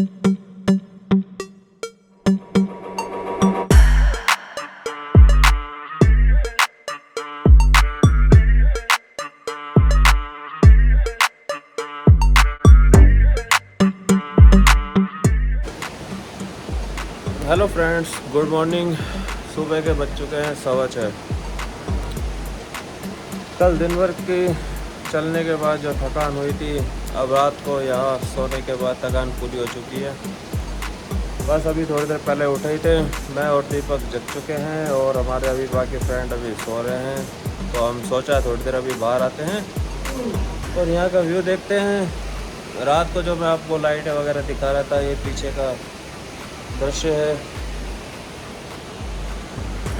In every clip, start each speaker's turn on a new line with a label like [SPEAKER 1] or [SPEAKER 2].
[SPEAKER 1] Hello friends, good morning. सुबह के बज चुके हैं 6:15। कल दिन भर की चलने के बाद जो थकान हुई थी, अब रात को यहाँ सोने के बाद थकान पूरी हो चुकी है। बस अभी थोड़ी देर पहले उठे ही थे। मैं और दीपक जग चुके हैं और हमारे अभी बाकी फ्रेंड अभी सो रहे हैं। तो हम सोचा थोड़ी देर अभी बाहर आते हैं और यहाँ का व्यू देखते हैं। रात को जो मैं आपको लाइटें वगैरह दिखा रहा था, ये पीछे का दृश्य है।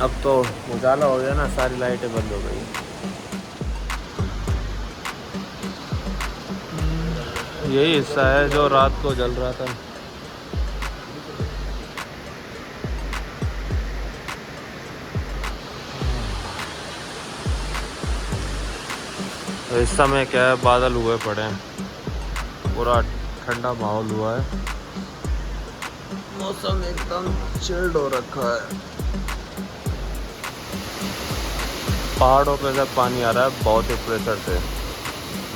[SPEAKER 1] अब तो उजाला हो गया ना, सारी लाइटें बंद हो गई। यही हिस्सा है जो रात को जल रहा था। तो इस समय क्या है, बादल हुए पड़े हैं, पूरा ठंडा माहौल हुआ है, मौसम एकदम चिल्ड हो रखा है। पहाड़ों पे से पानी आ रहा है बहुत ही प्रेशर से।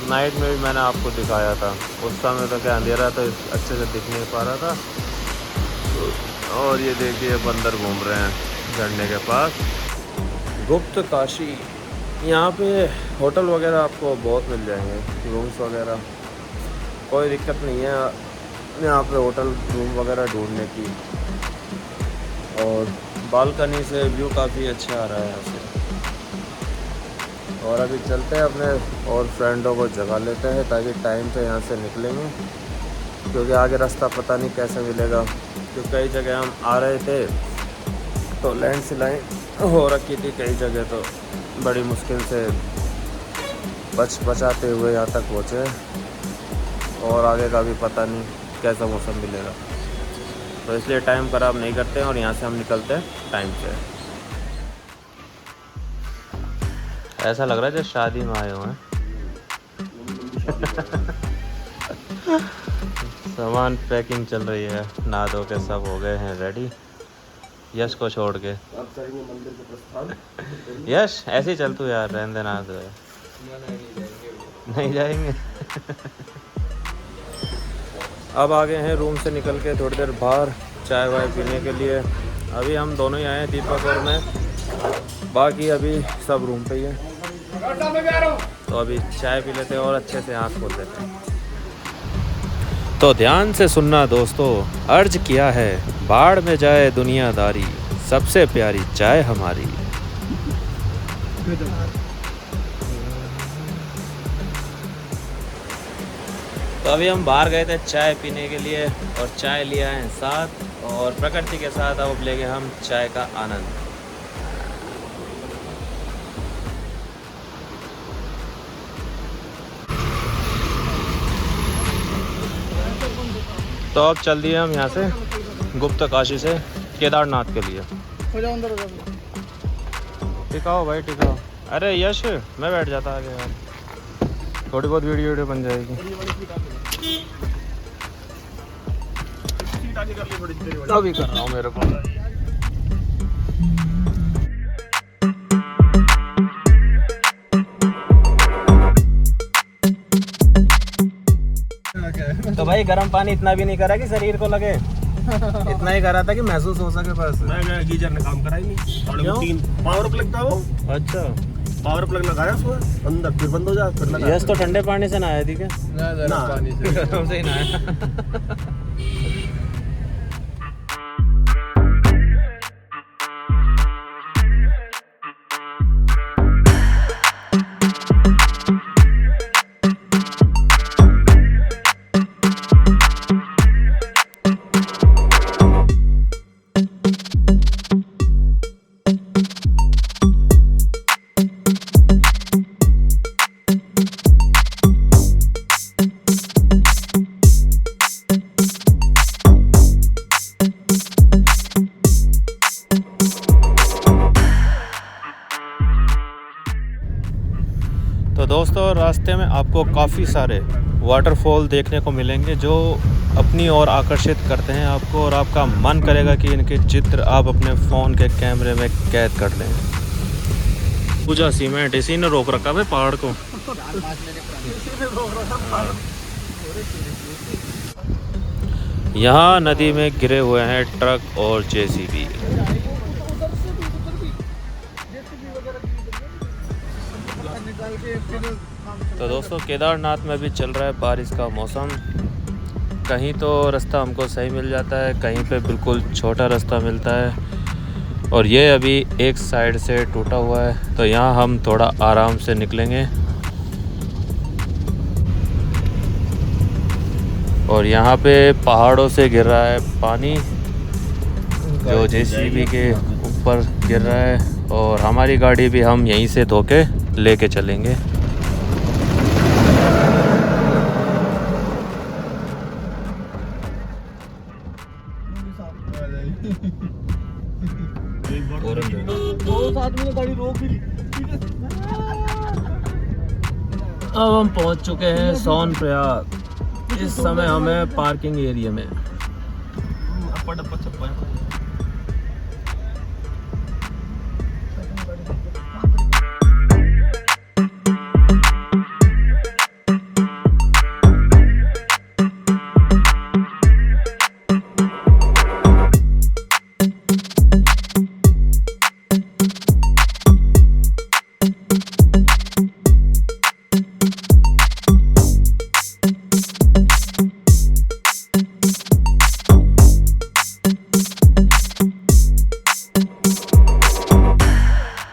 [SPEAKER 1] नाइट में भी मैंने आपको दिखाया था, उस समय तो क्या अंधेरा तो अच्छे से दिख नहीं पा रहा था। और ये देखिए बंदर घूम रहे हैं झरने के पास। गुप्त काशी, यहाँ पे होटल वगैरह आपको बहुत मिल जाएंगे, रूम्स वगैरह, कोई दिक्कत नहीं है यहाँ पे होटल रूम वगैरह ढूंढने की। और बालकनी से व्यू काफ़ी अच्छा आ रहा है यहाँ से। और अभी चलते हैं अपने और फ्रेंडों को जगा लेते हैं ताकि टाइम पे यहाँ से निकलेंगे, क्योंकि आगे रास्ता पता नहीं कैसे मिलेगा। क्योंकि कई जगह हम आ रहे थे तो लैंडस्लाइड हो रखी थी, कई जगह तो बड़ी मुश्किल से बचाते हुए यहाँ तक पहुँचे। और आगे का भी पता नहीं कैसा मौसम मिलेगा, तो इसलिए टाइम ख़राब नहीं करते हैं और यहाँ से हम निकलते हैं टाइम से। ऐसा लग रहा है जैसे शादी में आए हुए हैं। सामान पैकिंग चल रही है, नहा धो के सब हो गए हैं रेडी, यश को छोड़ के। यश ऐसे ही चल तू यार, रहने दे, नहा धो। नहीं जाएंगे। अब आ गए हैं रूम से निकल के थोड़ी देर बाहर चाय वाय पीने के लिए। अभी हम दोनों ही आए हैं, दीपक और मैं, बाकी अभी सब रूम पे ही है। तो अभी चाय पी लेते हैं और अच्छे से आँख खोल लेते हैं। तो ध्यान से सुनना दोस्तों, अर्ज किया है बाढ़ में जाए दुनियादारी, सबसे प्यारी चाय हमारी। तो अभी हम बाहर गए थे चाय पीने के लिए और चाय लिया है साथ, और प्रकृति के साथ अब लेंगे हम चाय का आनंद। तो अब चल दिए हम यहाँ से गुप्त काशी से केदारनाथ के लिए।
[SPEAKER 2] हो जाओ अंदर, हो जाओ।
[SPEAKER 1] टिकाओ भाई टिकाओ। अरे यश, मैं बैठ जाता आगे यार, थोड़ी बहुत वीडियो बन जाएगी। अभी कर रहा हूँ मेरे को। तो भाई गर्म पानी इतना भी नहीं करा कि शरीर को लगे, इतना ही करा था कि महसूस हो सके बस।
[SPEAKER 2] मैं गीजर ने काम करा ही नहीं। 3 पावर प्लग था वो।
[SPEAKER 1] अच्छा,
[SPEAKER 2] पावर प्लग लगाया उसमें अंदर, फिर बंद हो जाए, फिर लगा।
[SPEAKER 1] यस तो ठंडे पानी से नहाया थी क्या?
[SPEAKER 2] ना पानी से
[SPEAKER 1] ही नहाया। दोस्तों रास्ते में आपको काफ़ी सारे वाटरफॉल देखने को मिलेंगे जो अपनी ओर आकर्षित करते हैं आपको, और आपका मन करेगा कि इनके चित्र आप अपने फ़ोन के कैमरे में कैद कर लें। पूजा सीमेंट इसी ने रोक रखा है पहाड़ को। यहाँ नदी में गिरे हुए हैं ट्रक और जेसीबी। तो दोस्तों केदारनाथ में भी चल रहा है बारिश का मौसम। कहीं तो रास्ता हमको सही मिल जाता है, कहीं पे बिल्कुल छोटा रास्ता मिलता है, और ये अभी एक साइड से टूटा हुआ है, तो यहाँ हम थोड़ा आराम से निकलेंगे। और यहाँ पे पहाड़ों से गिर रहा है पानी जो जेसीबी के ऊपर गिर रहा है, और हमारी गाड़ी भी हम यहीं से धो के लेके चलेंगे। अब हम पहुंच चुके हैं सोनप्रयाग। इस समय हमें पार्किंग एरिया में।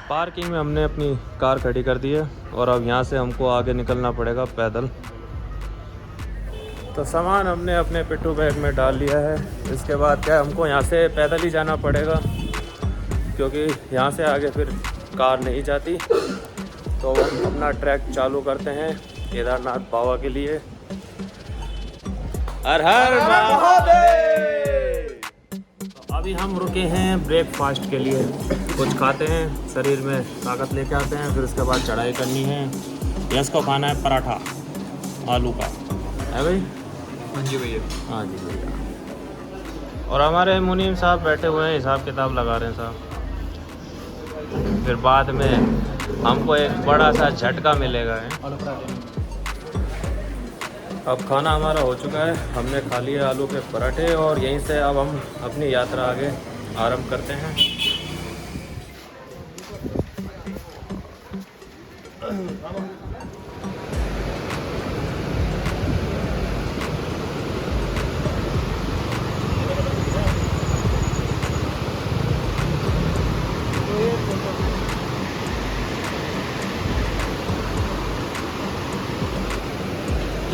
[SPEAKER 1] पार्किंग में हमने अपनी कार खड़ी कर दी है, और अब यहाँ से हमको आगे निकलना पड़ेगा पैदल। तो सामान हमने अपने पिट्ठू बैग में डाल लिया है। इसके बाद क्या हमको यहाँ से पैदल ही जाना पड़ेगा, क्योंकि यहाँ से आगे फिर कार नहीं जाती। तो हम अपना ट्रैक चालू करते हैं केदारनाथ बाबा के लिए। हर हर महादेव। तो अभी हम रुके हैं ब्रेकफास्ट के लिए, कुछ खाते हैं, शरीर में ताकत लेके आते हैं, फिर उसके बाद चढ़ाई करनी है। यस को खाना है पराठा आलू का, है भाई?
[SPEAKER 2] हाँ जी भैया।
[SPEAKER 1] हाँ जी भैया। और हमारे मुनीम साहब बैठे हुए हैं, हिसाब किताब लगा रहे हैं साहब। फिर बाद में हमको एक बड़ा सा झटका मिलेगा है। अब खाना हमारा हो चुका है, हमने खा लिया आलू के पराठे, और यहीं से अब हम अपनी यात्रा आगे आरंभ करते हैं।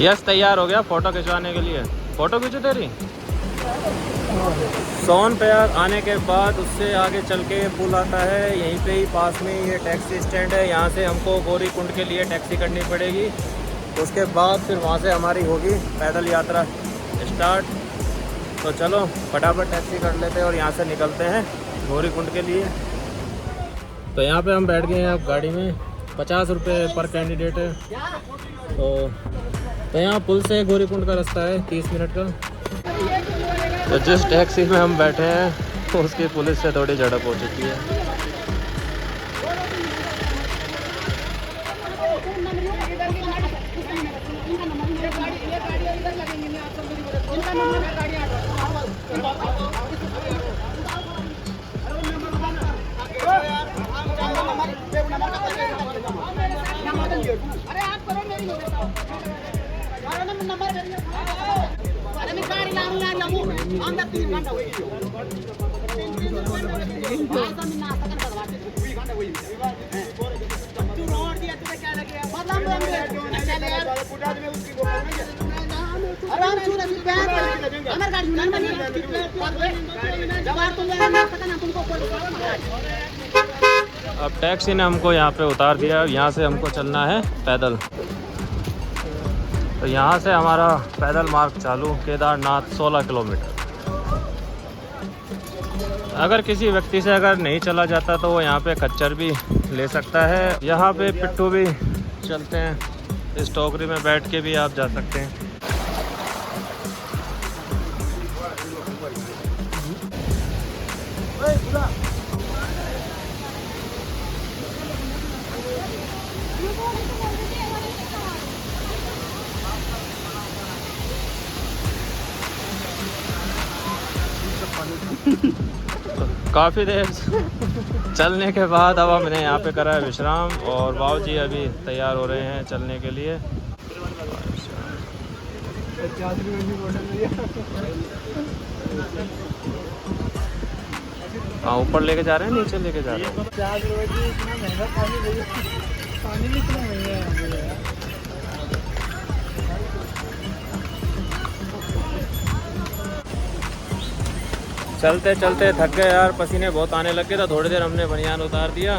[SPEAKER 1] यस तैयार हो गया फ़ोटो खिंचवाने के लिए। फ़ोटो खींचो तेरी। सोनप्रयाग आने के बाद उससे आगे चल के पुल आता है, यहीं पे ही पास में ये टैक्सी स्टैंड है। यहाँ से हमको गौरीकुंड के लिए टैक्सी करनी पड़ेगी। उसके बाद फिर वहाँ से हमारी होगी पैदल यात्रा स्टार्ट। तो चलो फटाफट टैक्सी कर लेते हैं और यहाँ से निकलते हैं गौरीकुंड के लिए। तो यहाँ पे हम बैठ गए हैं अब गाड़ी में। 50 रुपये पर कैंडिडेट है। तो यहाँ पुल से गौरीकुंड का रास्ता है 30 मिनट का। तो जिस टैक्सी में हम बैठे हैं तो उसकी पुलिस से थोड़ी झड़प हो चुकी है। अब टैक्सी ने हमको यहाँ पे उतार दिया। यहाँ से हमको चलना है पैदल। तो यहाँ से हमारा पैदल मार्ग चालू केदारनाथ 16 किलोमीटर। अगर किसी व्यक्ति से अगर नहीं चला जाता तो वो यहाँ पे खच्चर भी ले सकता है। यहाँ पे पिट्ठू भी चलते हैं। इस टोकरी में बैठ के भी आप जा सकते हैं। काफ़ी देर चलने के बाद अब हमने यहाँ पे करा है विश्राम और बाबू जी अभी तैयार हो रहे हैं चलने के लिए। हाँ ऊपर लेके जा रहे हैं नीचे लेके जा रहे हैं।
[SPEAKER 3] 50 रुपये की इतना महंगा पानी भी इतना महंगा है।
[SPEAKER 1] चलते चलते थक गए यार, पसीने बहुत आने लग गए। तो थोड़ी देर हमने बनियान उतार दिया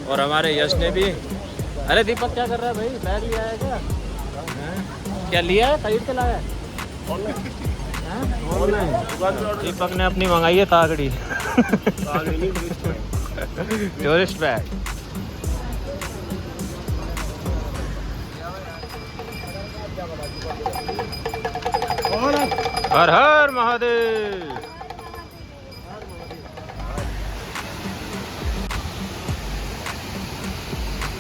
[SPEAKER 1] और हमारे यश ने भी। अरे दीपक क्या कर रहा है भाई, बैग लिया है क्या? क्या लिया है, खरीद के लाया है? दीपक ने अपनी मंगाई है तागड़ी टूरिस्ट बैग। हर हर महादेव।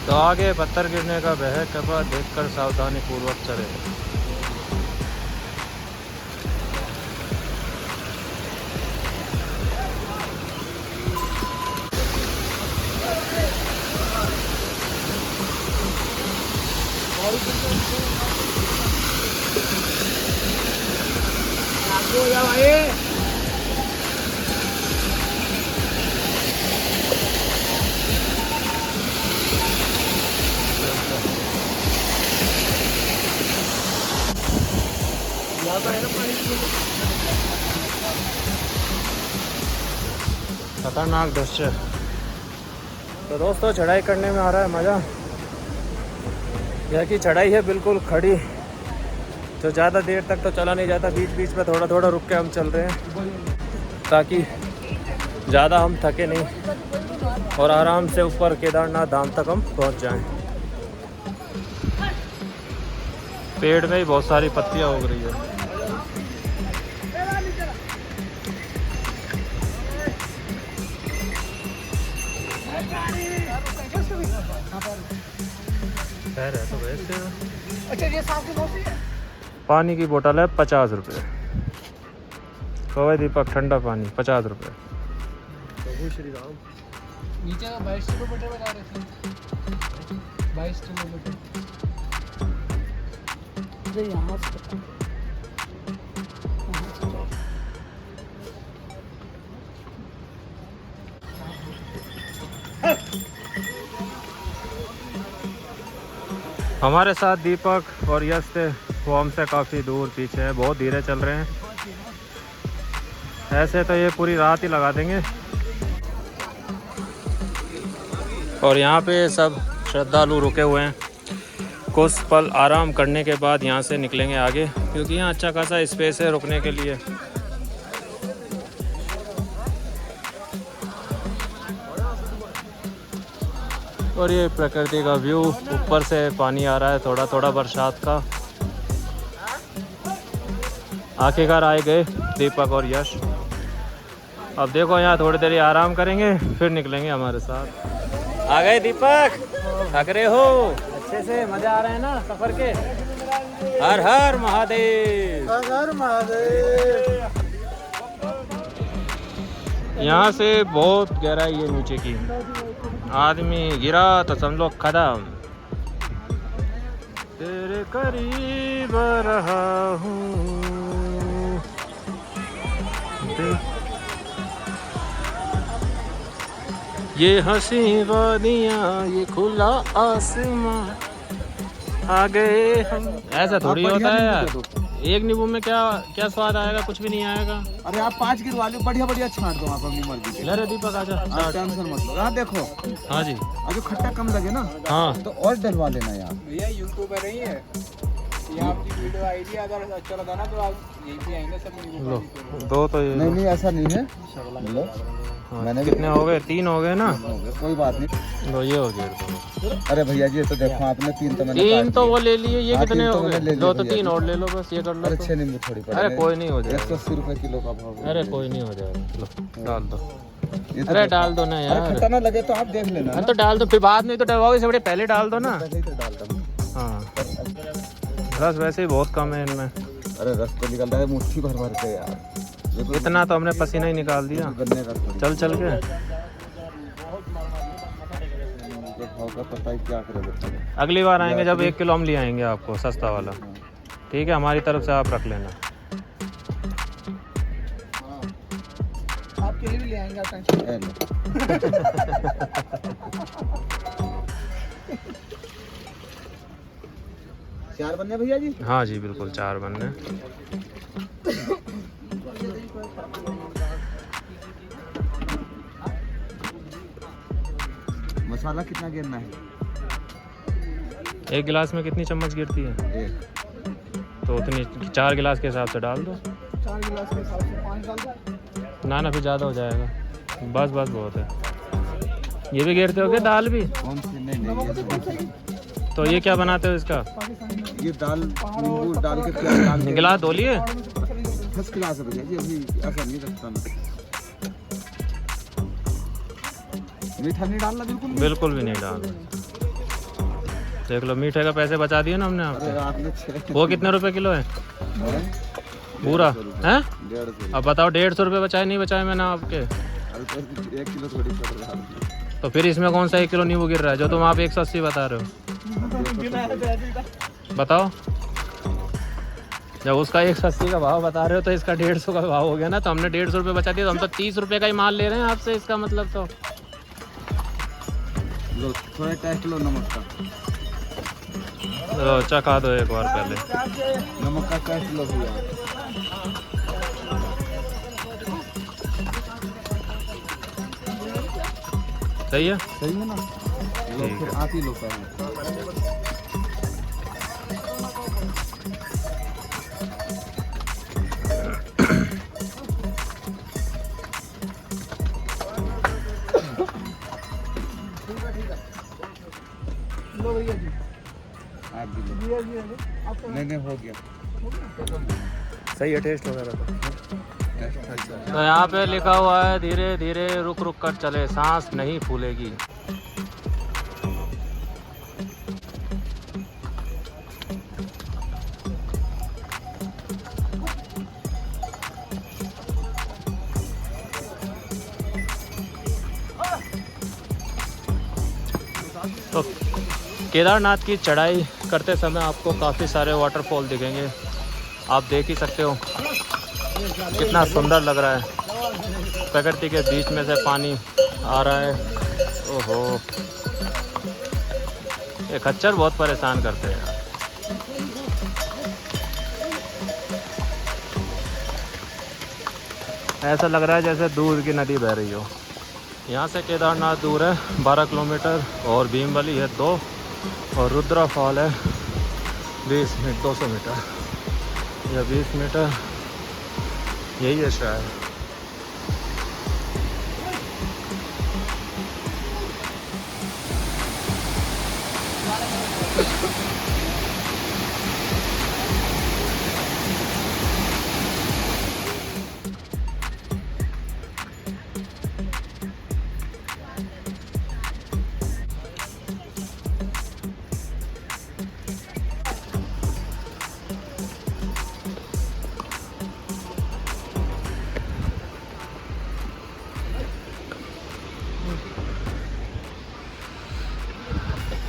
[SPEAKER 1] तो आगे पत्थर गिरने का भय कृपा देखकर सावधानी पूर्वक चले। खतरनाक दृश्य। तो दोस्तों चढ़ाई करने में आ रहा है मज़ा। यह की चढ़ाई है बिल्कुल खड़ी, तो ज़्यादा देर तक तो चला नहीं जाता, बीच बीच में थोड़ा थोड़ा रुक के हम चल रहे हैं ताकि ज़्यादा हम थके नहीं और आराम से ऊपर केदारनाथ धाम तक हम पहुंच जाएं। पेड़ में ही बहुत सारी पत्तियां उग रही है। तो वैसे
[SPEAKER 3] अच्छा ये साफ की है।
[SPEAKER 1] पानी की बोतल है 50 रुपये। कौवे दीपक ठंडा पानी 50 रुपये।
[SPEAKER 2] प्रभु श्री राम।
[SPEAKER 3] नीचे का 22 किलोमीटर बता रहे थे। 22 किलोमीटर यहाँ से
[SPEAKER 1] हमारे साथ दीपक और यश थे, वो हमसे काफ़ी दूर पीछे है, बहुत धीरे चल रहे हैं। ऐसे तो ये पूरी रात ही लगा देंगे। और यहाँ पे सब श्रद्धालु रुके हुए हैं, कुछ पल आराम करने के बाद यहाँ से निकलेंगे आगे, क्योंकि यहाँ अच्छा खासा स्पेस है रुकने के लिए। और ये प्रकृति का व्यू, ऊपर से पानी आ रहा है थोड़ा थोड़ा बरसात का। आखिरकार आए गए दीपक और यश। अब देखो यहाँ थोड़ी देर आराम करेंगे फिर निकलेंगे हमारे साथ। आ गए दीपक, थक रहे हो? अच्छे से मजा आ रहे हैं ना सफर के? हर हर महादेव।
[SPEAKER 3] हर हर महादेव।
[SPEAKER 1] यहाँ से बहुत गहराई है नीचे की, आदमी गिरा तो समझो खत्म। तेरे करीब रहा हूँ। ये हंसी वादियाँ, ये खुला आसमां, आ गए हम। ऐसा थोड़ी होता है यार, एक नींबू में क्या क्या स्वाद आएगा, कुछ भी नहीं आएगा।
[SPEAKER 3] अरे आप 5 गिरवा लो, बढ़िया बढ़िया छांट दो आप अपनी मर्जी।
[SPEAKER 1] ले रे दीपक आजा,
[SPEAKER 3] टेंशन मत लो। देखो
[SPEAKER 1] हाँ जी,
[SPEAKER 3] अगर खट्टा कम लगे ना
[SPEAKER 1] हाँ
[SPEAKER 3] तो और डलवा लेना यार। भैया यूट्यूबर ही है, ये आपकी वीडियो आईडी अगर अच्छा लगा ना तो आप यहीं पे आएंगे सब मेरे
[SPEAKER 1] लो दो तो ये
[SPEAKER 4] नहीं नहीं ऐसा नहीं है लो
[SPEAKER 1] हाँ,
[SPEAKER 4] मैंने भी-
[SPEAKER 1] कितने हो गए? 3 हो गए ना?
[SPEAKER 4] कोई बात नहीं।
[SPEAKER 1] लो ये हो गए तो।
[SPEAKER 4] अरे भैया जी ये तो देखो आपने 3 तो मैंने
[SPEAKER 1] 3 तो वो ले लिए, ये
[SPEAKER 4] हाँ,
[SPEAKER 1] कितने
[SPEAKER 4] 3 तो
[SPEAKER 1] हो
[SPEAKER 4] मैंने ले
[SPEAKER 1] गए?
[SPEAKER 4] लिए
[SPEAKER 1] 2 तो
[SPEAKER 4] भैया
[SPEAKER 1] 3
[SPEAKER 4] जी।
[SPEAKER 1] और ले लो बस, ये कर लो
[SPEAKER 4] अरे
[SPEAKER 1] तो।
[SPEAKER 4] 6 नींबू थोड़ी पड़े।
[SPEAKER 1] अरे कोई नहीं हो जाएगा।
[SPEAKER 4] 180 रुपए किलो का भाव है।
[SPEAKER 1] अरे कोई नहीं हो जाएगा, लो डाल दो।
[SPEAKER 4] ये तो
[SPEAKER 1] अरे
[SPEAKER 4] देखो।
[SPEAKER 1] डाल दो ना
[SPEAKER 4] अरे
[SPEAKER 1] यार।
[SPEAKER 4] खट्टा ना लगे तो आप देख लेना
[SPEAKER 1] हाँ
[SPEAKER 4] ना।
[SPEAKER 1] तो डाल दो, फिर बाद में तो डलवाओगे, से बड़े पहले डाल दो ना।
[SPEAKER 4] पहले ही तो डालता हूँ।
[SPEAKER 1] हाँ रस वैसे ही बहुत कम है इनमें।
[SPEAKER 4] अरे रस तो निकल रहा है मुट्ठी भर भर के यार। ये तो
[SPEAKER 1] इतना तो हमने पसीना ही निकाल दिया
[SPEAKER 4] गन्ने का थोड़ी।
[SPEAKER 1] चल चल के।
[SPEAKER 4] तो भाव का पता ही क्या करे बच्चा।
[SPEAKER 1] अगली बार आएंगे जब 1 किलो हम ले आएंगे आपको सस्ता वाला, ठीक है? हमारी तरफ से आप रख लेना।
[SPEAKER 3] आपके लिए भी ले आएंगे आप टेंशन।
[SPEAKER 4] ए लो। चार बनने भैया जी।
[SPEAKER 1] हाँ जी बिल्कुल 4 बनने।
[SPEAKER 4] मसाला कितना गिरना है?
[SPEAKER 1] 1 गिलास में कितनी चम्मच गिरती है?
[SPEAKER 4] एक।
[SPEAKER 1] तो उतनी 4 गिलास के हिसाब से डाल दो।
[SPEAKER 3] 4 गिलास के हिसाब से 5 डाल दो।
[SPEAKER 1] ना ना फिर ज़्यादा हो जाएगा, बस बस बहुत है। ये भी गिरते हो क्या दाल भी?
[SPEAKER 4] कौन सी? नहीं नहीं ये सब-
[SPEAKER 1] तो ये क्या बनाते हो इसका?
[SPEAKER 4] ये दाल नींबू डाल के प्याज डाल के
[SPEAKER 1] गिलास धो लिए?
[SPEAKER 4] फर्स्ट क्लास है भैया जी। अभी ऐसा नहीं रखता मैं। मीठा नहीं डालना बिल्कुल नहीं।
[SPEAKER 1] बिल्कुल भी नहीं डाल। देख लो मीठे का पैसे बचा दिए ना हमने
[SPEAKER 4] अरे
[SPEAKER 1] आपको।
[SPEAKER 4] आपने 6
[SPEAKER 1] वो कितने रुपए किलो है पूरा? हैं
[SPEAKER 4] 150।
[SPEAKER 1] अब बताओ 150 रुपये बचाए नहीं बचाए मैंने आपके?
[SPEAKER 4] अरे तो 1 किलो थोड़ी पड़ रहा है।
[SPEAKER 1] तो फिर इसमें कौन सा 1 किलो नींबू गिर रहा है जो तुम आप 180 बता रहे हो? बताओ, जब उसका 180 का भाव बता रहे हो तो इसका 150 का भाव हो गया ना। तो हमने 150 रुपये बचा दिया, तो हम तो 30 रुपये का ही माल ले रहे हैं आपसे, इसका मतलब तो।
[SPEAKER 4] लो थोड़ा टेस्ट लो नमक का।
[SPEAKER 1] तो चखा दो एक बार पहले।
[SPEAKER 4] नमक का टेस्ट लो भैया।
[SPEAKER 1] सही है?
[SPEAKER 4] सही है ना? लो
[SPEAKER 1] ठीक
[SPEAKER 4] फिर
[SPEAKER 1] है।
[SPEAKER 4] आप ही लो पहले।
[SPEAKER 3] लो भैया जी।
[SPEAKER 4] आप भी लो।
[SPEAKER 3] भैया जी आपको
[SPEAKER 4] नहीं नहीं हो गया।
[SPEAKER 1] सही है टेस्ट वगैरह तो।
[SPEAKER 4] टेस्ट
[SPEAKER 1] तो यहाँ पे लिखा हुआ है धीरे धीरे रुक रुक कर चले, सांस नहीं फूलेगी। तो केदारनाथ की चढ़ाई करते समय आपको काफ़ी सारे वाटरफॉल दिखेंगे। आप देख ही सकते हो कितना सुंदर लग रहा है। प्रकृति के बीच में से पानी आ रहा है। ओहो, ये खच्चर बहुत परेशान करते हैं यार। ऐसा लग रहा है जैसे दूध की नदी बह रही हो। यहाँ से केदारनाथ दूर है 12 किलोमीटर, और भीमबली है 2, और रुद्रा फॉल है 200 मीटर या 20 मीटर, यही है शायद।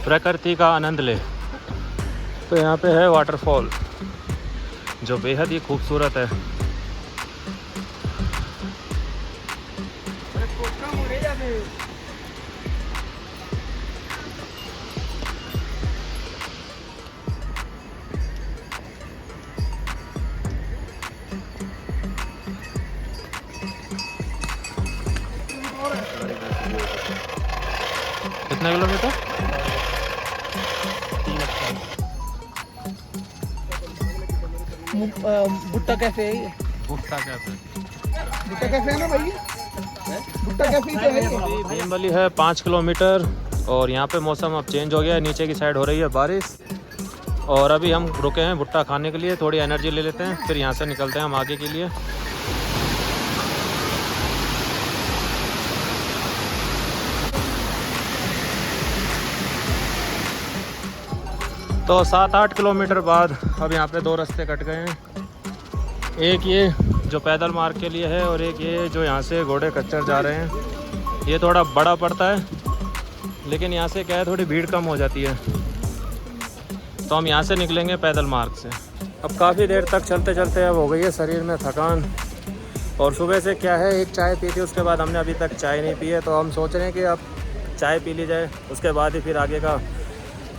[SPEAKER 1] प्रकृति का आनंद ले। तो यहाँ पे है वाटरफॉल जो बेहद ही खूबसूरत है। कितना किलोमीटर?
[SPEAKER 3] भुट्टा कैफे है ये?
[SPEAKER 1] भुट्टा कैफे।
[SPEAKER 3] भुट्टा कैफे है ना भाई? भुट्टा कैफे ही तो है ये।
[SPEAKER 1] भीमबली है 5 किलोमीटर और यहाँ पे मौसम अब चेंज हो गया है, नीचे की साइड हो रही है बारिश और अभी हम रुके हैं भुट्टा खाने के लिए, थोड़ी एनर्जी ले लेते हैं फिर यहाँ से निकलते हैं हम आगे के लिए। तो 7-8 किलोमीटर बाद अब यहाँ पे 2 रास्ते कट गए हैं, एक ये जो पैदल मार्ग के लिए है और एक ये जो यहाँ से घोड़े खच्चर जा रहे हैं। ये थोड़ा बड़ा पड़ता है लेकिन यहाँ से क्या है थोड़ी भीड़ कम हो जाती है, तो हम यहाँ से निकलेंगे पैदल मार्ग से। अब काफ़ी देर तक चलते चलते अब हो गई है शरीर में थकान और सुबह से क्या है एक चाय पी थी, उसके बाद हमने अभी तक चाय नहीं पी है, तो हम सोच रहे हैं कि अब चाय पी ली जाए, उसके बाद ही फिर आगे का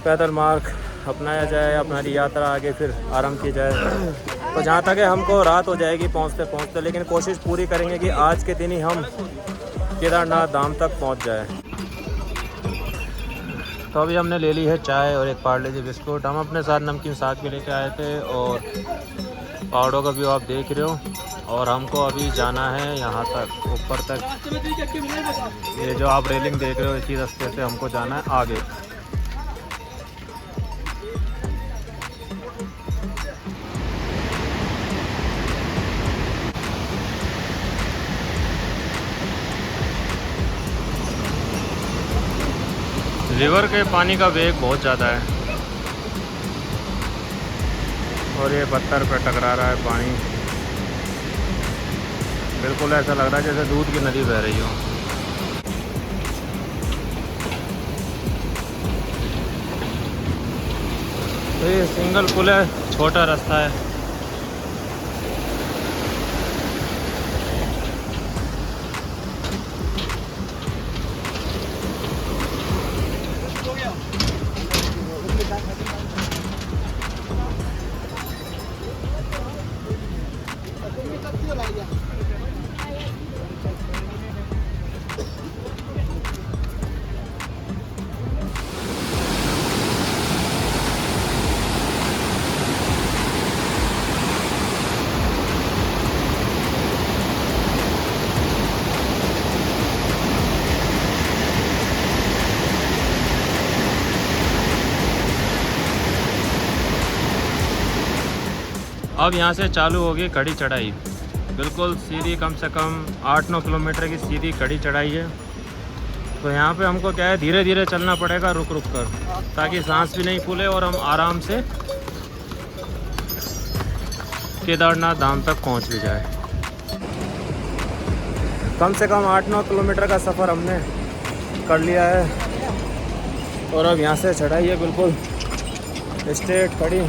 [SPEAKER 1] पैदल मार्ग अपनाया जाए, अपनी यात्रा आगे फिर आरंभ की जाए। तो जहाँ तक है हमको रात हो जाएगी पहुँचते पहुँचते, लेकिन कोशिश पूरी करेंगे कि आज के दिन ही हम केदारनाथ धाम तक पहुँच जाए। तो अभी हमने ले ली है चाय और एक पार्ले जी बिस्कुट। हम अपने साथ नमकीन साग भी लेके आए थे और पहाड़ों का व्यू आप देख रहे हो, और हमको अभी जाना है यहाँ तक ऊपर तक। ये जो आप रेलिंग देख रहे हो इसी रास्ते से हमको जाना है आगे। रिवर के पानी का वेग बहुत ज़्यादा है और ये पत्थर पे टकरा रहा है पानी, बिल्कुल ऐसा लग रहा है जैसे दूध की नदी बह रही हो। तो ये सिंगल पुल है, छोटा रास्ता है। अब यहाँ से चालू होगी कड़ी चढ़ाई, बिल्कुल सीधी, कम से कम 8-9 किलोमीटर की सीधी कड़ी चढ़ाई है। तो यहाँ पे हमको क्या है धीरे धीरे चलना पड़ेगा रुक रुक कर, ताकि सांस भी नहीं फूले और हम आराम से केदारनाथ धाम तक पहुँच भी जाए। कम से कम 8-9 किलोमीटर का सफ़र हमने कर लिया है और अब यहाँ से चढ़ाई है बिल्कुल स्ट्रेट खड़ी।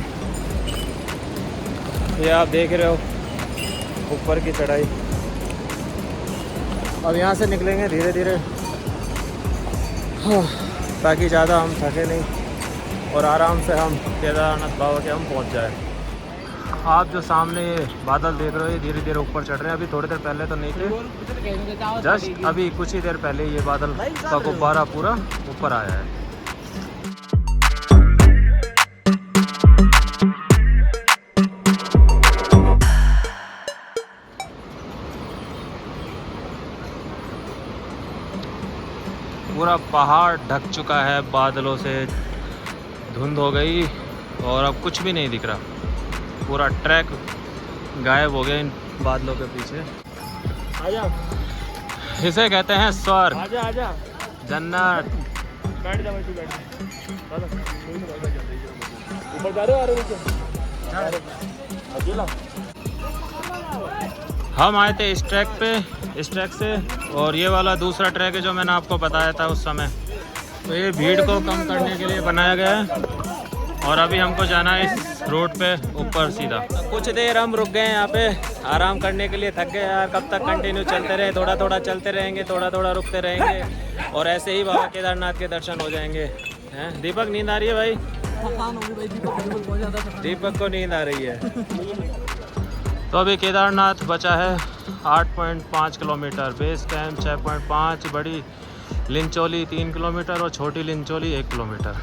[SPEAKER 1] ये आप देख रहे हो ऊपर की चढ़ाई। अब यहाँ से निकलेंगे धीरे धीरे ताकि ज़्यादा हम थके नहीं और आराम से हम केदारनाथ बाबा के हम पहुँच जाए। आप जो सामने ये बादल देख रहे हो ये धीरे धीरे ऊपर चढ़ रहे हैं। अभी थोड़ी देर पहले तो नहीं थे, जस्ट अभी कुछ ही देर पहले ये बादल का गुब्बारा पूरा ऊपर आया है। पूरा पहाड़ ढक चुका है बादलों से, धुंध हो गई और अब कुछ भी नहीं दिख रहा। पूरा ट्रैक गायब हो गया इन बादलों के पीछे। आजा, इसे कहते हैं स्वर्ग। आजा आजा, जन्नत। बैठ जा भाई, तू बैठ ऊपर जा रहे हो अकेला। हम आए थे इस ट्रैक पे, इस ट्रैक से, और ये वाला दूसरा ट्रैक है जो मैंने आपको बताया था उस समय। तो ये भीड़ को कम करने के लिए बनाया गया है और अभी हमको जाना है इस रोड पे ऊपर सीधा। कुछ देर हम रुक गए हैं यहाँ पे आराम करने के लिए, थक गए यार। कब तक कंटिन्यू चलते रहे, थोड़ा थोड़ा चलते रहेंगे, थोड़ा थोड़ा रुकते रहेंगे और ऐसे ही बाबा केदारनाथ के दर्शन हो जाएंगे। हैं दीपक, नींद आ रही है भाई? दीपक को नींद आ रही है। तो अभी केदारनाथ बचा है 8.5 किलोमीटर, बेस कैंप 6.5, बड़ी लिंचोली 3 किलोमीटर और छोटी लिंचोली 1 किलोमीटर।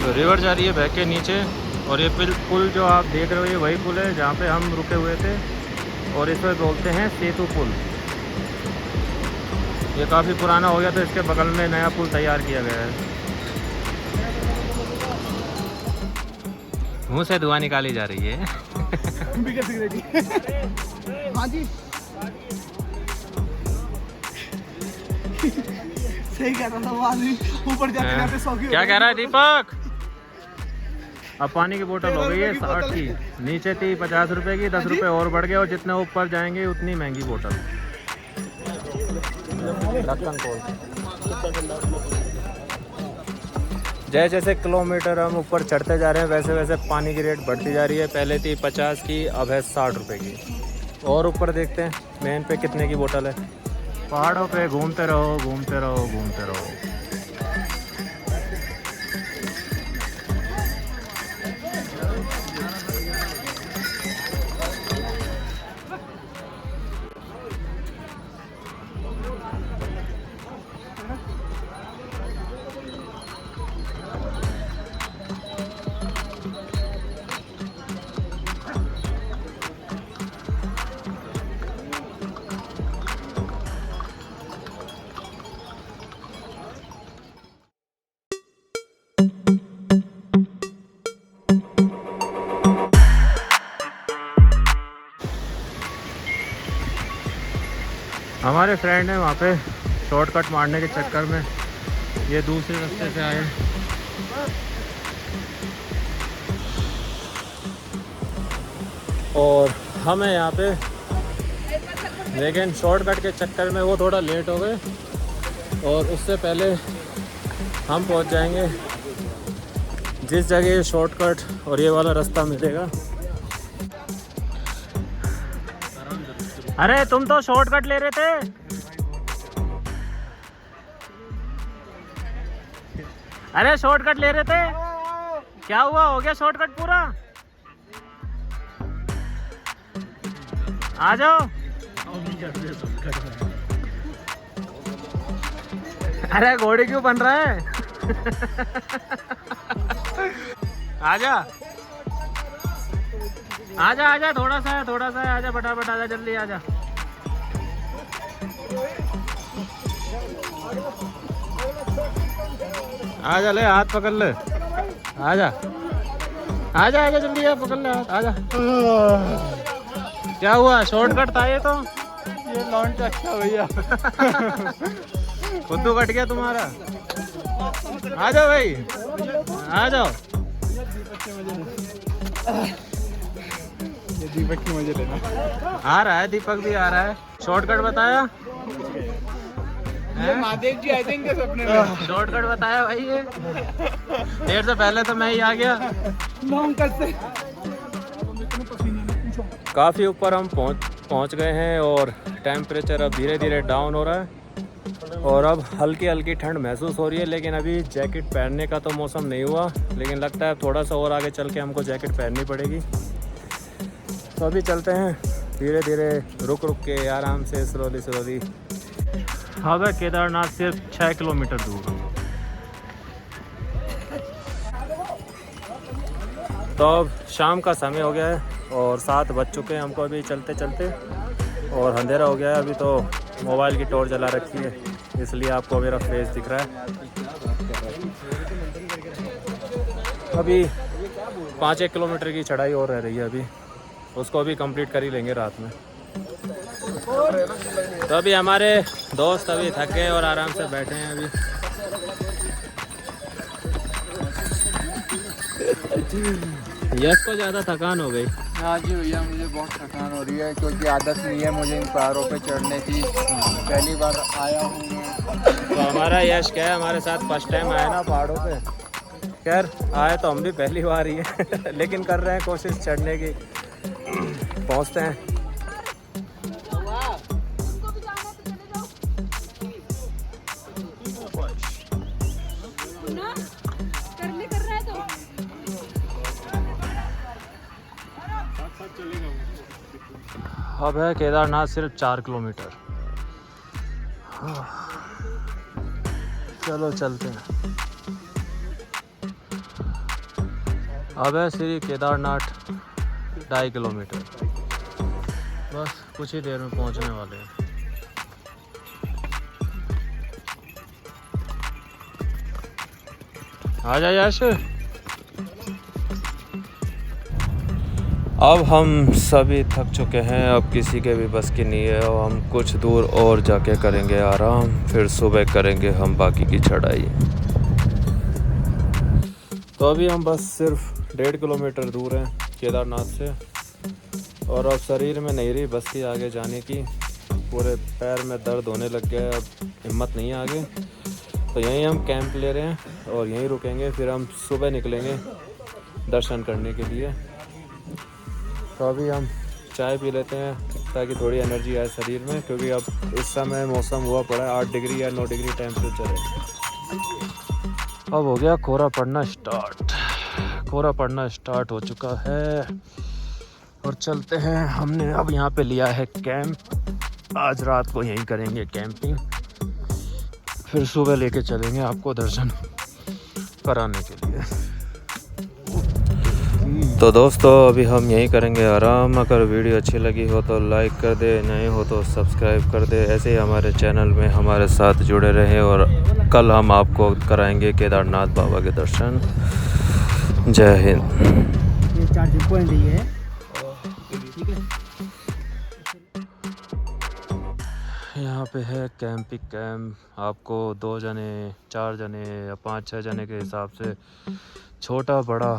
[SPEAKER 1] तो रिवर जा रही है बह के नीचे, और ये पुल जो आप देख रहे हो ये वही पुल है जहाँ पे हम रुके हुए थे, और इस पर बोलते हैं सेतु पुल। ये काफ़ी पुराना हो गया तो इसके बगल में नया पुल तैयार किया गया है। मुंह से धुआं निकाली जा रही है।
[SPEAKER 3] हाँ जी सही कह रहा था वो आदमी, ऊपर जाते जाते 100 की।
[SPEAKER 1] क्या कह रहा है दीपक? अब पानी की बोतल हो गई है 60 की, नीचे थी 50 रुपए की, 10 रुपए और बढ़ गए, और जितने ऊपर जाएंगे उतनी महंगी बोतल। जैसे जैसे किलोमीटर हम ऊपर चढ़ते जा रहे हैं वैसे वैसे पानी की रेट बढ़ती जा रही है। पहले थी 50 की, अब है 60 रुपए की। और ऊपर देखते हैं मेन पे कितने की बोतल है। पहाड़ों पे घूमते रहो घूमते रहो घूमते रहो। हमारे फ्रेंड हैं वहाँ पे शॉर्टकट मारने के चक्कर में ये दूसरे रास्ते से आए। और हमें यहाँ पे, लेकिन शॉर्टकट के चक्कर में वो थोड़ा लेट हो गए, और उससे पहले हम पहुँच जाएंगे जिस जगह ये शॉर्टकट और ये वाला रास्ता मिलेगा। अरे तुम तो शॉर्टकट ले रहे थे। अरे शॉर्टकट ले रहे थे, क्या हुआ? हो गया शॉर्टकट पूरा? आ जाओ। अरे घोड़े क्यों बन रहा है? आजा आजा आजा, थोड़ा सा है, आजा फटाफट, आजा जल्दी आजा। आजा, ले हाथ पकड़ ले, आजा आजा आजा जल्दी आ, पकड़ ले हाथ, आजा। क्या हुआ? शॉर्टकट था ये तो।
[SPEAKER 3] ये लॉन्च अच्छा भैया।
[SPEAKER 1] खुद्दू कट गया तुम्हारा। आ जाओ भाई, आ जाओ।
[SPEAKER 3] ये दीपक की मजे लेना।
[SPEAKER 1] आ रहा है, दीपक भी आ रहा है। शॉर्टकट बताया
[SPEAKER 3] ये महादेव जी आई थिंक सपने में
[SPEAKER 1] शॉर्टकट बताया भाई। ये देर से पहले तो मैं ही आ गया। काफ़ी ऊपर हम पहुंच गए हैं, और टेम्परेचर अब धीरे धीरे डाउन हो रहा है, और अब हल्की हल्की ठंड महसूस हो रही है। लेकिन अभी जैकेट पहनने का तो मौसम नहीं हुआ, लेकिन लगता है थोड़ा सा और आगे चल के हमको जैकेट पहननी पड़ेगी। तो अभी चलते हैं धीरे धीरे, रुक रुक के, आराम से, स्लोली स्लोली। अब है केदारनाथ सिर्फ 6 किलोमीटर दूर। तो अब शाम का समय हो गया है और 7 बज चुके हैं हमको अभी चलते चलते, और अंधेरा हो गया है। अभी तो मोबाइल की टॉर्च जला रखी है, इसलिए आपको मेरा फेस दिख रहा है। अभी 5-1 किलोमीटर की चढ़ाई और रह रही है अभी, उसको अभी कंप्लीट कर ही लेंगे रात में। तो अभी हमारे दोस्त अभी थक गए और आराम से बैठे हैं अभी। यश को ज़्यादा थकान हो गई।
[SPEAKER 4] हाँ जी भैया, मुझे बहुत थकान हो रही है, क्योंकि आदत नहीं है मुझे इन पहाड़ों पे चढ़ने की। पहली बार आया हूँ।
[SPEAKER 1] तो हमारा यश क्या है, हमारे साथ फर्स्ट टाइम आया ना पहाड़ों पे। खैर आए तो हम भी पहली बार ही है, लेकिन कर रहे हैं कोशिश चढ़ने की। पहुँचते हैं। अब है केदारनाथ सिर्फ 4 किलोमीटर। चलो चलते हैं। अब है श्री केदारनाथ 2.5 किलोमीटर, बस कुछ ही देर में पहुंचने वाले हैं। आ जा यश। अब हम सभी थक चुके हैं, अब किसी के भी बस की नहीं है। और हम कुछ दूर और जाके करेंगे आराम, फिर सुबह करेंगे हम बाकी की चढ़ाई। तो अभी हम बस सिर्फ 1.5 किलोमीटर दूर हैं केदारनाथ से, और अब शरीर में नहीं रही बस की आगे जाने की, पूरे पैर में दर्द होने लग गया है, अब हिम्मत नहीं है आगे। तो यहीं हम कैंप ले रहे हैं और यहीं रुकेंगे, फिर हम सुबह निकलेंगे दर्शन करने के लिए। तो अभी हम चाय पी लेते हैं ताकि थोड़ी एनर्जी आए शरीर में, क्योंकि अब इस समय मौसम हुआ पड़ा है 8 डिग्री या 9 डिग्री टेम्परेचर है। अब हो गया कोहरा पड़ना स्टार्ट, कोहरा पड़ना स्टार्ट हो चुका है और चलते हैं। हमने अब यहाँ पे लिया है कैंप, आज रात को यहीं करेंगे कैंपिंग, फिर सुबह लेके चलेंगे आपको दर्शन कराने के लिए। तो दोस्तों अभी हम यहीं करेंगे आराम। अगर वीडियो अच्छी लगी हो तो लाइक कर दे, नए हो तो सब्सक्राइब कर दे। ऐसे ही हमारे चैनल में हमारे साथ जुड़े रहें, और कल हम आपको कराएंगे केदारनाथ बाबा के दर्शन। जय हिंद।
[SPEAKER 3] ये चार्जिंग पॉइंट ही है, ठीक है।
[SPEAKER 1] यहाँ पे है कैंपिंग कैंप, आपको 2 जने 4 जने या 5-6 जने के हिसाब से छोटा बड़ा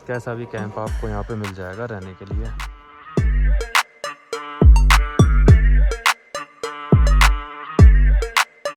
[SPEAKER 1] कैसा भी कैंप आपको यहाँ पे मिल जाएगा रहने के लिए।